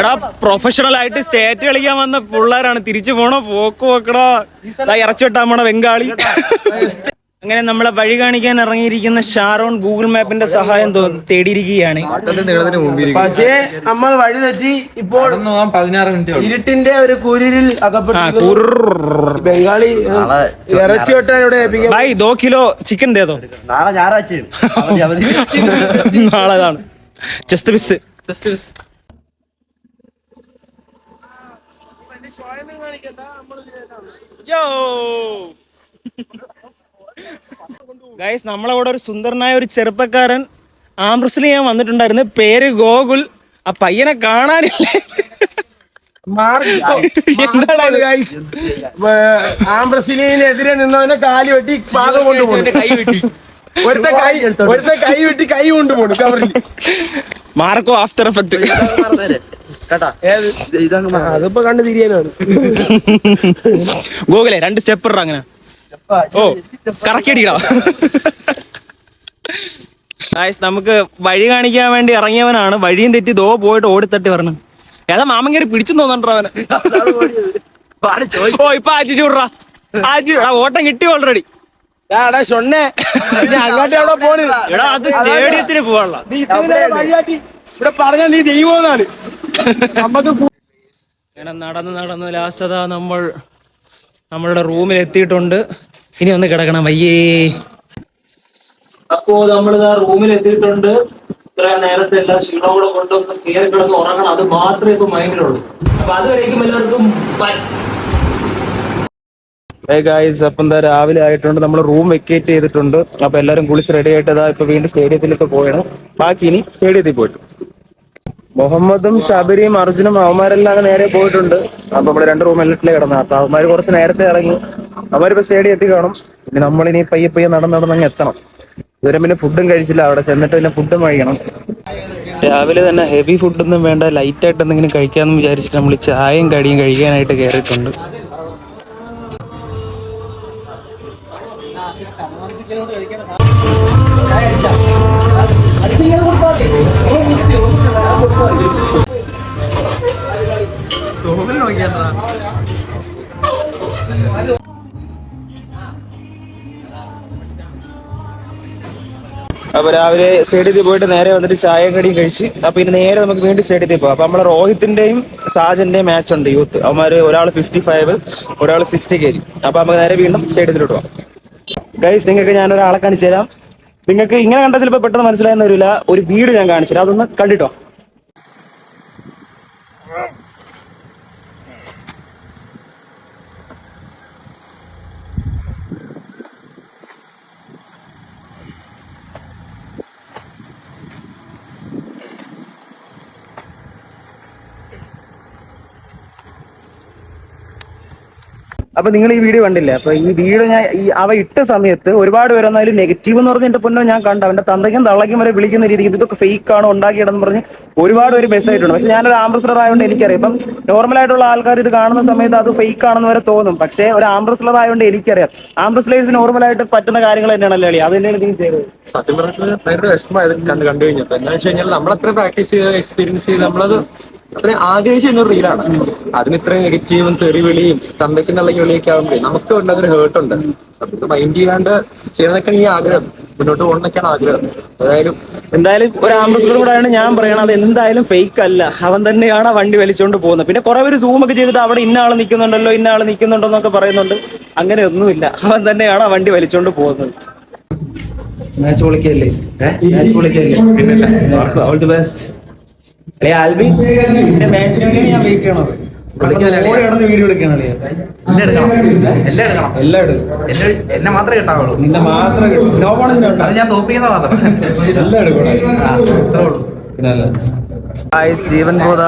എടാ പ്രൊഫഷണൽ ആയിട്ട് സ്റ്റേറ്റ് കളിക്കാൻ വന്ന പിള്ളേരാണ്. തിരിച്ചു പോണോ പോക്കടാ. ഇറച്ചി വെട്ടാൻ പോണ ബംഗാളി. അങ്ങനെ നമ്മളെ വഴി കാണിക്കാൻ ഇറങ്ങിയിരിക്കുന്ന ഷാരോൺ ഗൂഗിൾ മാപ്പിന്റെ സഹായം തേടിയിരിക്കുകയാണ്. പക്ഷേ നമ്മൾ വഴി തെറ്റി ഇപ്പോൾ 16 മിനിറ്റ് ഇരുട്ടിന്റെ ഒരു കൂരിൽ അകപ്പെട്ടു. ബംഗാളി ഇറച്ചി വെട്ടാൻ ഇവിടെ ഭായ് 2 കിലോ ചിക്കൻ തേതോ. നാളെ ഞായറാഴ്ച നാളെ കാണും. Just miss. ഗൈസ്, നമ്മളവിടെ ഒരു സുന്ദരനായ ഒരു ചെറുപ്പക്കാരൻ ആംബ്രസിൽ ഞാൻ വന്നിട്ടുണ്ടായിരുന്നു. പേര് ഗോകുൽ. ആ പയ്യനെ കാണാനില്ലേ? ആംബ്രസിനെതിരെ നിന്നവനെ കാലി വെട്ടി പാകം കൊണ്ടുപോകും. ഒരുത്തെ കൈ വെട്ടി കൈ കൊണ്ടുപോകും കവറിൽ. Marco after effect. അതിപ്പോ കണ്ടു തിരിയാനാണ്. ഗൂഗിളെ 2 സ്റ്റെപ്പ് ഇട. അങ്ങനെ ഓ കറക്കി അടിക്കടാ. നമുക്ക് വഴി കാണിക്കാൻ വേണ്ടി ഇറങ്ങിയവനാണ്. വഴിയും തെറ്റി പോയിട്ട് ഓടിത്തട്ടി പറഞ്ഞു. ഏതാ മാമൻ കയറി പിടിച്ചു തോന്നണ്ടോ അവനെ? ഓ ഇപ്പൊ ആറ്റിറ്റ്യൂഡാ. ഓട്ടം കിട്ടി ഓൾറെഡി. അങ്ങോട്ട് എവിടെ പോണ്? അത് സ്റ്റേഡിയത്തിന് പോകാനുള്ള വഴിയാട്ടി ഇവിടെ പറഞ്ഞ നീ ദൈവമെന്നാണ്. അങ്ങനെ നടന്ന് ലാസ്റ്റ് അതാ നമ്മളുടെ റൂമിൽ എത്തിയിട്ടുണ്ട്. ഇനി ഒന്ന് കിടക്കണം വയ്യേ. അപ്പോ നമ്മളിതാ റൂമിൽ എത്തിയിട്ടുണ്ട്. ഇത്രയും നേരത്തെ എല്ലാ ക്ഷീണവും കൊണ്ടൊന്ന് കയറി കിടന്ന് ഉറങ്ങണം. അത് മാത്രമേ ഇപ്പൊ മൈൻഡിലുള്ളൂ. അപ്പൊ അതുവരേക്കും എല്ലാവർക്കും ബൈ. അപ്പം എന്താ രാവിലെ ആയിട്ടുണ്ട്. നമ്മൾ റൂം വെക്കേറ്റ് ചെയ്തിട്ടുണ്ട്. അപ്പൊ എല്ലാവരും കുളിച്ച് റെഡി ആയിട്ട് ഇപ്പൊ വീണ്ടും സ്റ്റേഡിയത്തിലേക്ക് പോയാണ്. ബാക്കി ഇനി സ്റ്റേഡിയത്തിൽ പോയിട്ട് മുഹമ്മദും ശബരിയും അർജുനും അവന്മാരെല്ലാം നേരെ പോയിട്ടുണ്ട്. അപ്പൊ നമ്മള് 2 റൂം എല്ലാത്തിലേ കിടന്നു. അപ്പൊ അവന്മാര് കുറച്ച് നേരത്തെ ഇറങ്ങി. അവരിപ്പോ സ്റ്റേഡിയത്തിൽ കാണും. പിന്നെ നമ്മളിനി പയ്യെ നടന്നങ്ങ് എത്തണം. ഇതുവരെ പിന്നെ ഫുഡും കഴിച്ചില്ല. അവിടെ ചെന്നിട്ട് പിന്നെ ഫുഡും കഴിക്കണം. രാവിലെ തന്നെ ഹെവി ഫുഡൊന്നും വേണ്ട, ലൈറ്റായിട്ട് എന്തെങ്കിലും കഴിക്കാമെന്ന് വിചാരിച്ചിട്ട് നമ്മൾ ചായയും കടിയും കഴിക്കാനായിട്ട് കയറിയിട്ടുണ്ട്. അപ്പൊ രാവിലെ സ്റ്റേഡിയത്തിൽ പോയിട്ട് നേരെ വന്നിട്ട് ചായയും കടിയും കഴിച്ച് അപ്പൊ ഇനി നേരെ നമുക്ക് വീണ്ടും സ്റ്റേഡിയത്തിൽ പോകാം. അപ്പൊ നമ്മളെ രോഹിത്തിന്റെയും സാജന്റെയും മാച്ച് ഉണ്ട്. യൂത്ത് അവന്മാര് ഒരാൾ 55, ഒരാൾ 60 kg. അപ്പൊ നമുക്ക് നേരെ വീണ്ടും സ്റ്റേഡിയത്തിലോട്ട് പോകാം. ഗൈസ്, നിങ്ങൾക്ക് ഞാനൊരാളെ കാണിച്ചു തരാം. നിങ്ങൾക്ക് ഇങ്ങനെ കണ്ടാൽ ചിലപ്പോൾ പെട്ടെന്ന് മനസ്സിലായെന്ന് വരില്ല. ഒരു വീട് ഞാൻ കാണിച്ചു തരാം. അതൊന്ന് കണ്ടിട്ടോ. അപ്പൊ നിങ്ങൾ ഈ വീഡിയോ കണ്ടില്ലേ? അപ്പൊ ഈ വീഡിയോ അവ ഇട്ട സമയത്ത് ഒരുപാട് പേരെന്നാലും നെഗറ്റീവ് എന്ന് പറഞ്ഞ എന്റെ പൊന്നോ ഞാൻ കണ്ട അവന്റെ തന്തയ്ക്കും തള്ളയ്ക്കും വരെ വിളിക്കുന്ന രീതിക്ക് ഇതൊക്കെ ഫേക്ക് ആണോ ഉണ്ടാക്കിയിടെന്ന് പറഞ്ഞ് ഒരുപാട് പേര് മെസ്സേജ് ആയിട്ടുണ്ട്. പക്ഷെ ഞാനൊരു ആംബ്രസ്ലർ ആയതുകൊണ്ട് എനിക്കറിയാം. ഇപ്പം നോർമൽ ആയിട്ടുള്ള ആൾക്കാർ ഇത് കാണുന്ന സമയത്ത് അത് ഫേക്ക് ആണെന്ന് വരെ തോന്നും. പക്ഷേ ഒരു ആംബ്രസ്ലർ ആയതുകൊണ്ട് എനിക്കറിയാം ആംബ്രസ്ലേഴ്സ് നോർമലായിട്ട് പറ്റുന്ന കാര്യങ്ങൾ തന്നെയാണല്ലോ അളി. അത് തന്നെയാണ് നിങ്ങൾ ചെയ്തത്. സത്യം പറഞ്ഞാൽ ഭയങ്കര വിഷമമായത് കണ്ടു കഴിഞ്ഞപ്പോൾ. എന്താ വെച്ച് കഴിഞ്ഞാൽ നമ്മളത്ര പ്രാക്ടീസ് ചെയ്ത് എക്സ്പീരിയൻസ് ചെയ്ത് നമ്മളത് അത്രയും ആഗ്രഹിച്ച ഒരു റീലാണ്. അതിന് ഇത്രയും നെഗറ്റീവും തെറിവിളിയും തന്തയ്ക്ക് നല്ലൊക്കെ വിളിയൊക്കെ ആകുമ്പോൾ നമുക്ക് ഉണ്ടാകുന്ന ഹേർട്ട് ഉണ്ട്. അതൊക്കെ മൈൻഡ് ചെയ്യാണ്ട് ചെയ്യുന്നതൊക്കെയാണ് ഈ ആഗ്രഹം. മുന്നോട്ട് പോകുന്നതൊക്കെയാണ് ആഗ്രഹം. എന്തായാലും ഒരു ആംബാസഡർ കൂടെ ആണ് ഞാൻ പറയണത്. അത് എന്തായാലും ഫേക്ക് അല്ല. അവൻ തന്നെയാണ് വണ്ടി വലിച്ചുകൊണ്ട് പോകുന്നത്. പിന്നെ കുറെ പേര് സൂം ഒക്കെ ചെയ്തിട്ട് അവിടെ ഇന്ന ആള് നിൽക്കുന്നുണ്ടല്ലോ ഇന്ന ആള് നിൽക്കുന്നുണ്ടോ എന്നൊക്കെ പറയുന്നുണ്ട്. അങ്ങനെ ഒന്നുമില്ല. അവൻ തന്നെയാണ് ആ വണ്ടി വലിച്ചുകൊണ്ട് പോകുന്നത്. മാച്ച് പൊളിക്കല്ലേ? മാച്ച് പൊളിക്കല്ലേ? All the best. ആൽബി മാച്ചിന് വേണ്ടി ഞാൻ വെയിറ്റ് ചെയ്യണത്. വീഡിയോ എടുക്കണം. എല്ലാം എടുക്കും. എന്നെ മാത്രമേ കിട്ടാവുള്ളൂ. നിന്നെ മാത്രമേ ഞാൻ തോപ്പിക്കുന്ന മാത്രം. എല്ലാം എടുക്കണം. സ്റ്റീവൻ ബോധ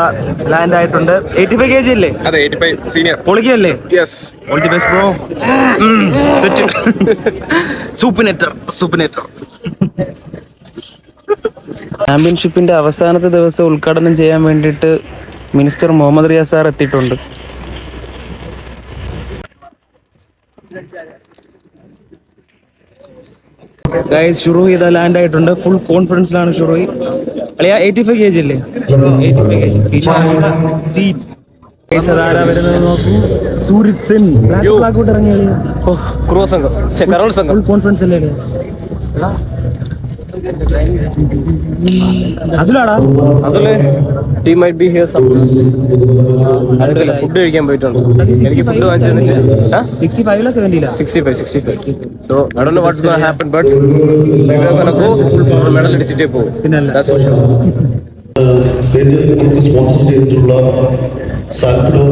ലാൻഡ് ആയിട്ടുണ്ട്. 85 kg അല്ലേ? അതെ, 85 സീനിയർ. പൊളിക്കല്ലേ? Yes. All the best bro. സൂപ്പർനെറ്റർ. ചാമ്പ്യൻഷിപ്പിന്റെ അവസാനത്തെ ദിവസം ഉദ്ഘാടനം ചെയ്യാൻ വേണ്ടിയിട്ട് മിനിസ്റ്റർ മുഹമ്മദ് റിയാസ് സാർ എത്തിയിട്ടുണ്ട്. ഗൈസ്, ഷുറൂഹി ഇതാ ലാൻഡ് ആയിട്ടുണ്ട്. ഫുൾ കോൺഫിഡൻസിലാണ് ഷുറൂഹി. അളിയ 85 kg അല്ലേ? 85 kg. സീറ്റ് സൂരജ് സെൻ ക്രൂസ് സംഘം കരോൾ സംഘം കോൺഫിഡൻസ് അല്ലേ അതിലാടാ അതില് he might be here somewhere. അടുത്തില്ല ഫുഡ് കഴിക്കാൻ പോയിട്ടുണ്ട്. എനിക്ക് ഫുഡ് വാങ്ങിച്ചു തന്നിട്ട് 65 65 so I don't know what's gonna happen but we're gonna go medal അടിച്ചിട്ടേ പോകും. That's for sure. സ്റ്റേജിൽ നമുക്ക് സ്പോൺസർ ചെയ്തിട്ടുള്ള സാൽപ്പിഡോ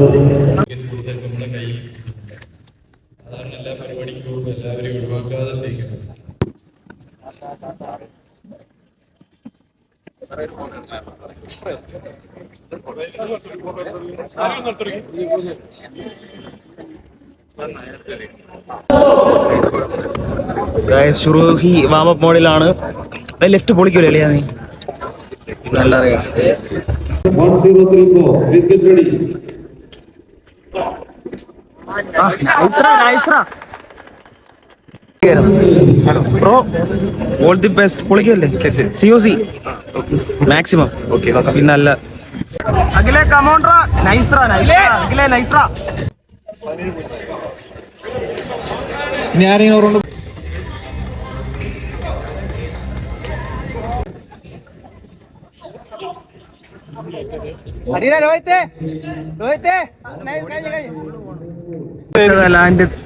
സാധാരണ എല്ലാ പരിപാടിക്കും എല്ലാവരെയും ഒഴിവാക്കാതെ ചെയ്യുന്നത്. ഷുറൂഹി വാമപ്പ് മോഡിലാണ്. ലെഫ്റ്റ് പൊളിക്കൂലേ അളിയാ നീ? നല്ല അറിയാം. 1034 please get ready. Bro all the best. പൊളിക്കല്ലേ COC മാക്സിമം. പിന്നല്ല അഖിലേ കമോൺട്രാ നൈസ്രാ അഖിലേ നൈസ്രാ. ഇനി ആരെങ്കിലും ഓർമ്മ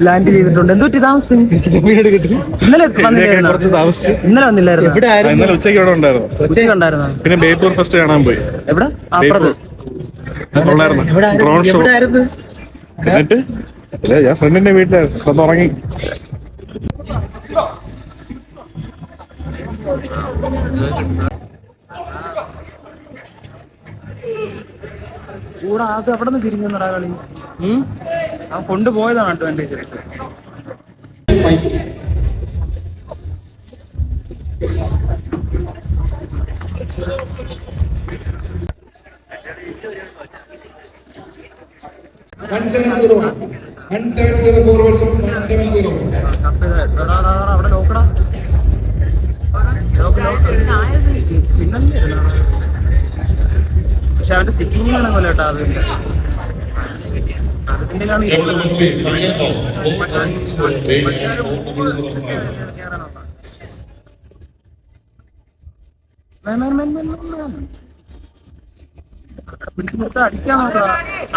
ലാൻഡ് ചെയ്തിട്ടുണ്ട്. എന്തുപറ്റി താമസിച്ചു? ഇന്നലെ വന്നില്ലായിരുന്നു. ഇന്നലെ ഉച്ചയ്ക്ക് ഇവിടെ ഉണ്ടായിരുന്നു. ഉച്ചയ്ക്ക് ഉണ്ടായിരുന്നു. പിന്നെ ബേപ്പൂർ ഫസ്റ്റ് കാണാൻ പോയി. എവിടെ? അപ്പുറത്ത് ഡ്രോൺ ഷോ. എന്നിട്ട് ഞാൻ ഫ്രണ്ടിന്റെ വീട്ടിലായിരുന്നു. ഒന്ന് ഉറങ്ങി. കൂടെ അത് അവിടെ നിന്ന് തിരിഞ്ഞൊന്നടാ കളി. അവൻ കൊണ്ടുപോയതാണ് അഡ്വാൻറ്റേജ്. അവിടെ നോക്കടാ. പിന്നല്ലേ പക്ഷെ അവന്റെ സ്റ്റിക്കിങ്ങാണ് പോലെ കേട്ടോ. അതിന്റെ പിടിച്ചു നിർത്താൻ അടിക്കാൻ നോക്കാ.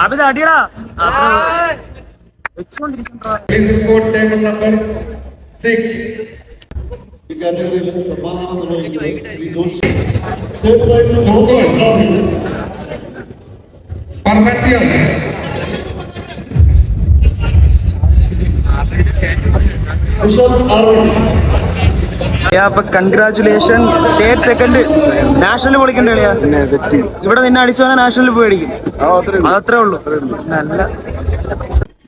അഭിത് അടിയടാ വെച്ചോണ്ടിരിക്കണ്ടാ. ഈ കാറ്റഗറിയിൽ സമ്മാനം നിർവഹിക്കുന്നത് state prize congratulation. State second. National പൊളിക്കണ്ട കളിയാ. ഇവിടെ നിന്നെ അടിച്ചവനെ നാഷണൽ പോയി അടിക്കും. അതത്രേ ഉള്ളൂ. നല്ല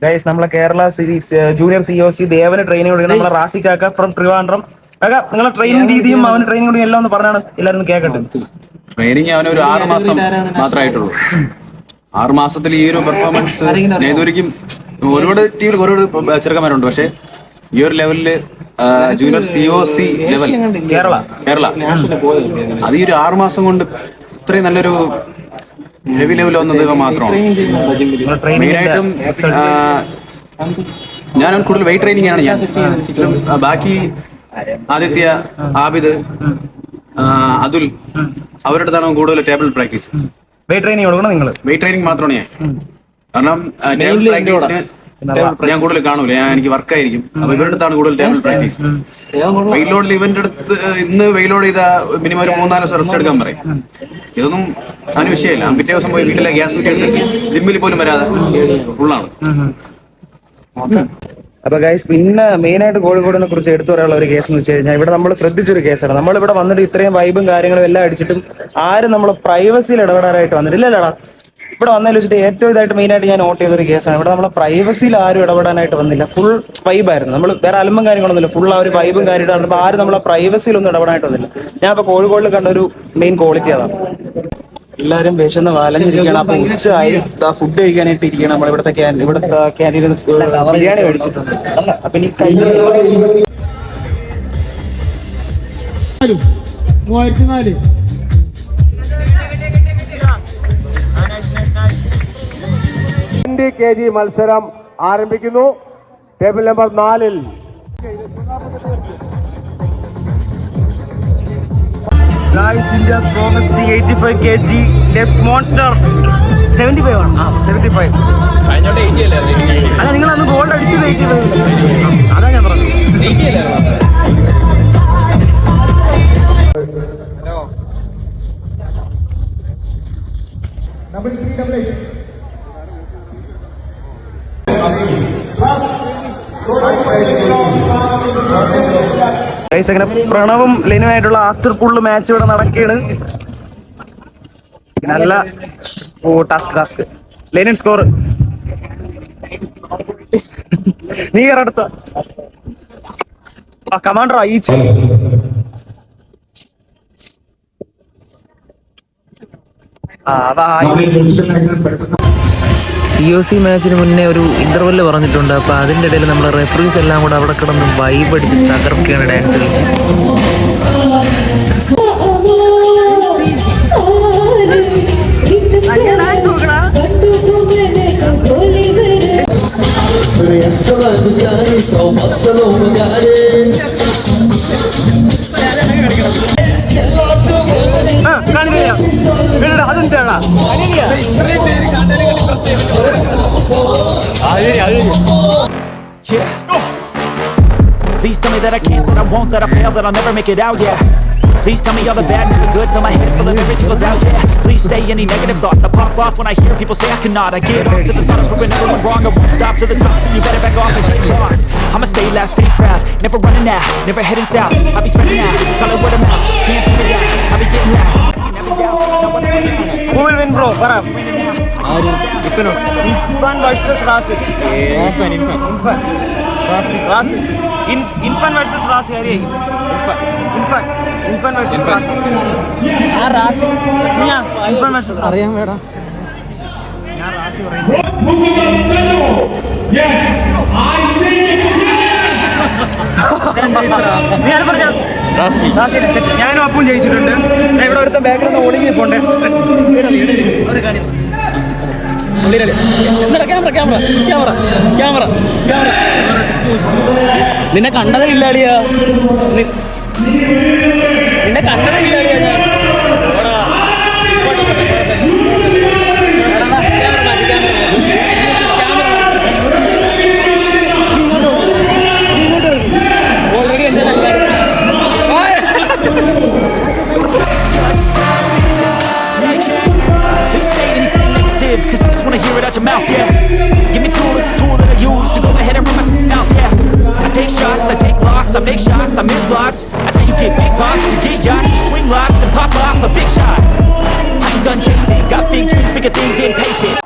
ഗൈസ് നമ്മളെ കേരള ജൂനിയർ COC ദേവന് ട്രെയിനിങ് കൊടുക്കണം. നമ്മളെ റാസിക്കാക്ക ഫ്രം ട്രിവാൻഡ്രം. നിങ്ങളെ ട്രെയിനിങ് രീതിയും അവന് ട്രെയിനിങ് കൊടുക്കും എല്ലാം ഒന്ന് പറഞ്ഞാണ് എല്ലാവരും കേൾക്കട്ടെ. ട്രെയിനിങ് അവനൊരു 6 മാസം മാത്രമായിട്ടുള്ളൂ. 6 മാസത്തിൽ ഈ ഒരു പെർഫോമൻസ് ഏതൊരിക്കും ഒരുപാട് ടീമിൽ ഒരുപാട് ചെറുക്കന്മാരുണ്ട്. പക്ഷെ ഈ ഒരു ലെവലില് ജൂനിയർ COC ലെവൽ കേരള അത് ഈ ഒരു 6 മാസം കൊണ്ട് ഇത്രയും നല്ലൊരു ഹെവി ലെവൽ വന്നത് ഇവ മാത്രമാണ്. മെയിനായിട്ടും ഞാൻ കൂടുതൽ വെയിറ്റ് ട്രെയിനിങ് ആണ് ഞാൻ. ബാക്കി ആദിത്യ, ആബിദ്, അതുൽ അവരുടെ അടുത്താണ് കൂടുതൽ ടേബിൾ പ്രാക്ടീസ്. വെയിറ്റ് ട്രെയിനിങ് കൊടുക്കണം നിങ്ങൾ. വെയിറ്റ് ട്രെയിനിങ് മാത്രമാണ് ഞാൻ. കാരണം ടേബിൾ പ്രാക്ടീസിന് ഞാൻ കൂടുതൽ കാണൂല. എനിക്ക് വർക്കായിരിക്കും. അപ്പൊ ഇവരുടെ അടുത്താണ് കൂടുതൽ ടേബിൾ പ്രാക്ടീസ്. വെയിറ്റ് ലോഡിൽ ഇവന്റെ അടുത്ത് ഇന്ന് വെയിറ്റ് ലോഡ് ചെയ്ത മിനിമം ഒരു 3-4 ദിവസം റെസ്റ്റ് എടുക്കാൻ പറയും. ഇതൊന്നും അതിന് വിഷയമില്ല. പിറ്റേ ദിവസം പോയി വീട്ടിലെ ഗ്യാസ് എടുത്തിട്ട് ജിമ്മിൽ പോലും വരാതെ ഫുള്ളാണ്. അപ്പൊ ഗൈസ് പിന്നെ മെയിനായിട്ട് കോഴിക്കോടിനെ കുറിച്ച് എടുത്തു പറയാനുള്ള ഒരു കേസ് എന്ന് വെച്ച് കഴിഞ്ഞാൽ ഇവിടെ നമ്മൾ ശ്രദ്ധിച്ചൊരു കേസാണ്. നമ്മളിവിടെ വന്നിട്ട് ഇത്രയും വൈബും കാര്യങ്ങളും എല്ലാം അടിച്ചിട്ടും ആരും നമ്മൾ പ്രൈവസിയിൽ ഇടപെടാനായിട്ട് വന്നിട്ടില്ലല്ലേടാ. ഇവിടെ വന്നതിൽ വെച്ചിട്ട് ഏറ്റവും ഇതായിട്ട് മെയിനായിട്ട് ഞാൻ നോട്ട് ചെയ്തൊരു കേസാണ്. ഇവിടെ നമ്മളെ പ്രൈവസിയിൽ ആരും ഇടപെടാനായിട്ട് വന്നില്ല. ഫുൾ വൈബായിരുന്നു. നമ്മൾ വേറെ അലമ്പും കാര്യങ്ങളൊന്നുമില്ല. ഫുൾ ആ ഒരു വൈബും കാര്യമായിട്ട് അപ്പോൾ ആരും നമ്മളെ പ്രൈവസിയിലൊന്നും ഇടപെടാനായിട്ട് വന്നില്ല. ഞാൻ ഇപ്പോൾ കോഴിക്കോടിൽ കണ്ട ഒരു മെയിൻ ക്വാളിറ്റി അതാണ്. എല്ലാവരും വിശന്ന് വലഞ്ഞിരിക്കണം. അപ്പൊ ഉച്ചയായി ഫുഡ് കഴിക്കാനായിട്ട് ഇരിക്കണം. നമ്മൾ ഇവിടുത്തെ ക്യാൻറ്റീനിൽ ബിരിയാണി മേടിച്ചിട്ടുണ്ട്. അപ്പൊ ഇനി കഴിച്ചു 3004. 20 kg മത്സരം ആരംഭിക്കുന്നു. ടേബിൾ നമ്പർ 4-ൽ Guys, India's strongest 85 kg left monster 75 ആണ്. 75. അല്ല നിങ്ങൾ അന്ന് ഗോൾഡ് അടിച്ച് വെയിറ്റ് ചെയ്തത്. അതാ ഞാൻ പറഞ്ഞത്. അങ്ങനെ പ്രണവും ലെനുമായിട്ടുള്ള ആഫ്റ്റർ പുള്ള് മാച്ച് ഇവിടെ നടക്കുകയാണ്. നല്ല ടാസ്ക് ലെനിൻ സ്കോർ. നീ കയറടുത്ത കമാൻഡർ ഈച്ച്. COC മാച്ചിന് മുന്നേ ഒരു ഇന്റർവെല്ല് പറഞ്ഞിട്ടുണ്ട്. അപ്പൊ അതിന്റെ ഇടയിൽ നമ്മൾ റെഫറീസ് എല്ലാം കൂടെ അവിടെ കിടന്ന് വൈബ് അടിച്ച് തകർക്കുകയാണ് ഡാൻസ്. അതെന്താ Yeah. Please tell me that I can't, that I won't, that I fail, that I'll never make it out, yeah. Please tell me all the bad, never good, fill my head full of every single doubt, yeah. Please say any negative thoughts, I pop off when I hear people say I cannot. I get off to the thought of proving everyone wrong, I won't stop to the top, so you better back off and get lost. I'ma stay loud, stay proud, never running out, never heading south. I'll be spreading out, call it word of mouth, can't keep it down, I'll be getting loud. Never doubt, no one ever down. Who will win, bro? Infan versus Rasid. Infan versus Rasid. Infan versus Rasid. Rasid. Infan versus Rasid. അറിയാൻ വേടാ. ഞാൻ റാസി പറയുന്നു. ഞാനും അപ്പും ജയിച്ചിട്ടുണ്ട്. ഇവിടെ ഒരുത്ത ബാക്കിലൊന്ന് ഒളിങ്ങി പോണ്ടേ. നിന്നെ കണ്ടതേ ഇല്ലാടിയാ. നിന്നെ കണ്ടതേ ഇല്ലാടിയാ ഞാൻ. ഓൾറെഡി എന്റെ cause I just wanna hear it out your mouth, yeah. Give me cool, it's a tool that I use to go ahead and run my mouth, yeah. I take shots, I take loss, I make shots, I miss lots. That's how you get big box, you get yachts, you swing lots and pop off a big shot. I ain't done chasing, got big dreams, bigger things, impatient.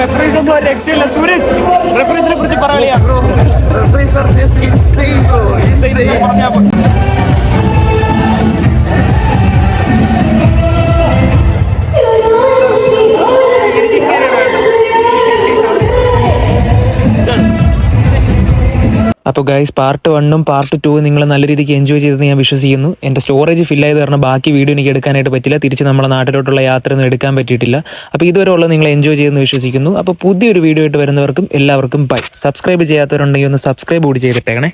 Referees ഒന്നും ഒരു രക്ഷയില്ല. സൂരജ് റെഫറീസിനെ കുറിച്ച് പറയാ. അപ്പോൾ guys part 1ഉം part 2 നിങ്ങൾ നല്ല രീതിക്ക് enjoy ചെയ്തെന്ന് ഞാൻ വിശ്വസിക്കുന്നു. എൻ്റെ സ്റ്റോറേജ് ഫില്ലായത് കാരണം ബാക്കി വീഡിയോ എനിക്ക് എടുക്കാനായിട്ട് പറ്റില്ല. തിരിച്ച് നമ്മളെ നാട്ടിലോട്ടുള്ള യാത്രയൊന്നും എടുക്കാൻ പറ്റിയിട്ടില്ല. അപ്പോൾ ഇതുവരെ ഉള്ളത് നിങ്ങൾ എൻജോയ് ചെയ്തെന്ന് വിശ്വസിക്കുന്നു. അപ്പോൾ പുതിയൊരു വീഡിയോ ആയിട്ട് വരുന്നവർക്കും എല്ലാവർക്കും ബൈ. സബ്സ്ക്രൈബ് ചെയ്യാത്തവരുണ്ടെങ്കിൽ ഒന്ന് സബ്സ്ക്രൈബ് കൂടി ചെയ്തിട്ടേക്കണേ.